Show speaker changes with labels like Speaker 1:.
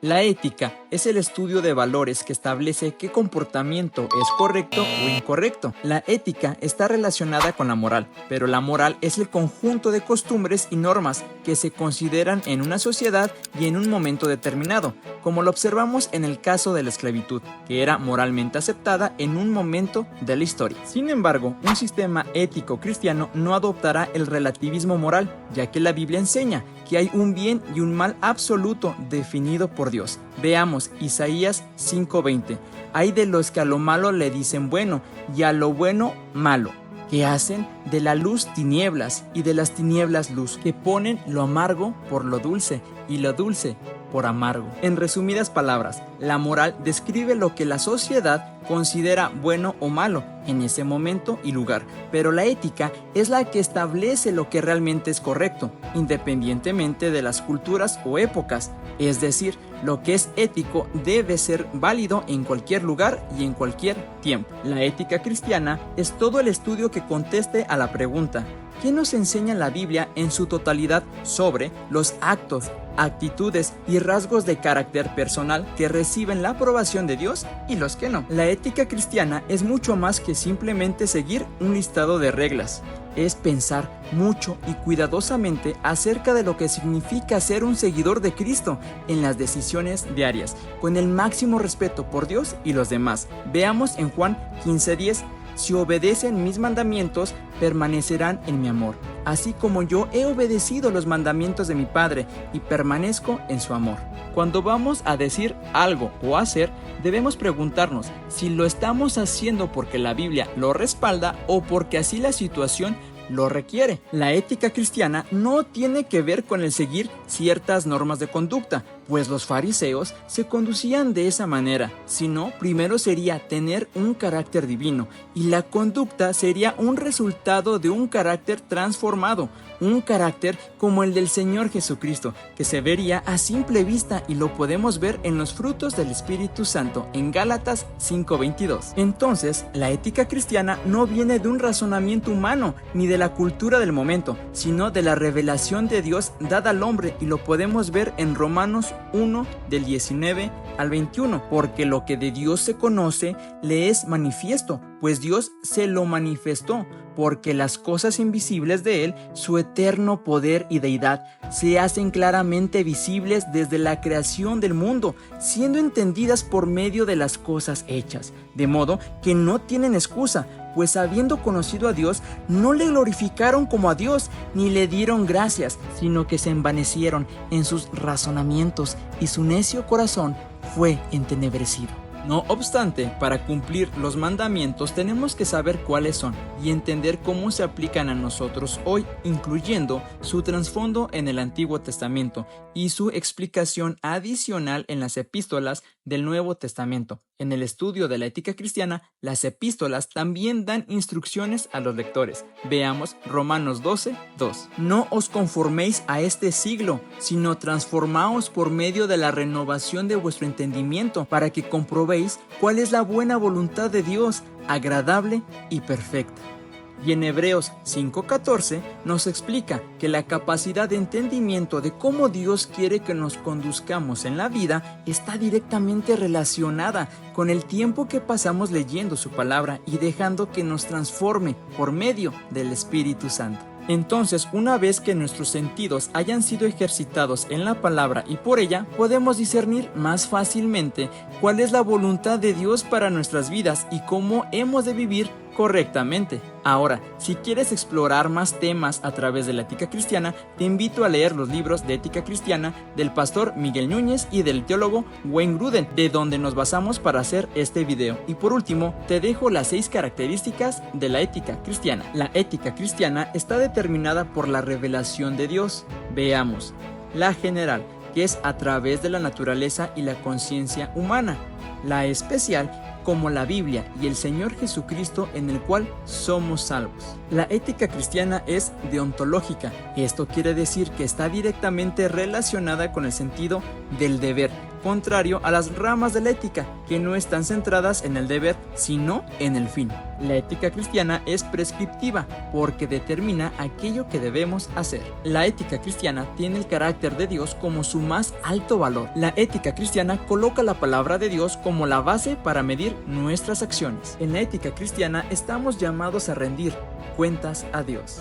Speaker 1: La ética es el estudio de valores que establece qué comportamiento es correcto o incorrecto. La ética está relacionada con la moral, pero la moral es el conjunto de costumbres y normas que se consideran en una sociedad y en un momento determinado, como lo observamos en el caso de la esclavitud, que era moralmente aceptada en un momento de la historia. Sin embargo, un sistema ético cristiano no adoptará el relativismo moral, ya que la Biblia enseña que hay un bien y un mal absoluto definido por Dios. Veamos Isaías 5:20. Hay de los que a lo malo le dicen bueno y a lo bueno malo, que hacen de la luz tinieblas y de las tinieblas luz, que ponen lo amargo por lo dulce y lo dulce por amargo. En resumidas palabras, la moral describe lo que la sociedad considera bueno o malo en ese momento y lugar, pero la ética es la que establece lo que realmente es correcto, independientemente de las culturas o épocas. Es decir, lo que es ético debe ser válido en cualquier lugar y en cualquier tiempo. La ética cristiana es todo el estudio que conteste a la pregunta: ¿qué nos enseña la Biblia en su totalidad sobre los actos, actitudes y rasgos de carácter personal que reciben la aprobación de Dios y los que no? La ética cristiana es mucho más que simplemente seguir un listado de reglas. Es pensar mucho y cuidadosamente acerca de lo que significa ser un seguidor de Cristo en las decisiones diarias, con el máximo respeto por Dios y los demás. Veamos en Juan 15:10. Si obedecen mis mandamientos, permanecerán en mi amor, así como yo he obedecido los mandamientos de mi Padre y permanezco en su amor. Cuando vamos a decir algo o hacer, debemos preguntarnos si lo estamos haciendo porque la Biblia lo respalda o porque así la situación lo requiere. La ética cristiana no tiene que ver con el seguir ciertas normas de conducta, pues los fariseos se conducían de esa manera, sino primero sería tener un carácter divino, y la conducta sería un resultado de un carácter transformado, un carácter como el del Señor Jesucristo, que se vería a simple vista y lo podemos ver en los frutos del Espíritu Santo en Gálatas 5:22. Entonces, la ética cristiana no viene de un razonamiento humano ni de la cultura del momento, sino de la revelación de Dios dada al hombre, y lo podemos ver en Romanos 1 del 19 al 21, porque lo que de Dios se conoce le es manifiesto, pues Dios se lo manifestó, porque las cosas invisibles de Él, su eterno poder y deidad, se hacen claramente visibles desde la creación del mundo, siendo entendidas por medio de las cosas hechas, de modo que no tienen excusa, pues habiendo conocido a Dios, no le glorificaron como a Dios, ni le dieron gracias, sino que se envanecieron en sus razonamientos, y su necio corazón fue entenebrecido. No obstante, para cumplir los mandamientos tenemos que saber cuáles son y entender cómo se aplican a nosotros hoy, incluyendo su trasfondo en el Antiguo Testamento y su explicación adicional en las epístolas del Nuevo Testamento. En el estudio de la ética cristiana, las epístolas también dan instrucciones a los lectores. Veamos Romanos 12:2. No os conforméis a este siglo, sino transformaos por medio de la renovación de vuestro entendimiento, para que comprobéis cuál es la buena voluntad de Dios, agradable y perfecta. Y en Hebreos 5:14 nos explica que la capacidad de entendimiento de cómo Dios quiere que nos conduzcamos en la vida está directamente relacionada con el tiempo que pasamos leyendo su palabra y dejando que nos transforme por medio del Espíritu Santo. Entonces, una vez que nuestros sentidos hayan sido ejercitados en la palabra y por ella, podemos discernir más fácilmente cuál es la voluntad de Dios para nuestras vidas y cómo hemos de vivir correctamente. Ahora, si quieres explorar más temas a través de la ética cristiana, te invito a leer los libros de ética cristiana del pastor Miguel Núñez y del teólogo Wayne Grudem, de donde nos basamos para hacer este video. Y por último, te dejo las 6 características de la ética cristiana. La ética cristiana está determinada por la revelación de Dios. Veamos. La general, que es a través de la naturaleza y la conciencia humana. La especial, como la Biblia y el Señor Jesucristo, en el cual somos salvos. La ética cristiana es deontológica. Esto quiere decir que está directamente relacionada con el sentido del deber, contrario a las ramas de la ética, que no están centradas en el deber, sino en el fin. La ética cristiana es prescriptiva porque determina aquello que debemos hacer. La ética cristiana tiene el carácter de Dios como su más alto valor. La ética cristiana coloca la palabra de Dios como la base para medir nuestras acciones. En la ética cristiana estamos llamados a rendir cuentas a Dios.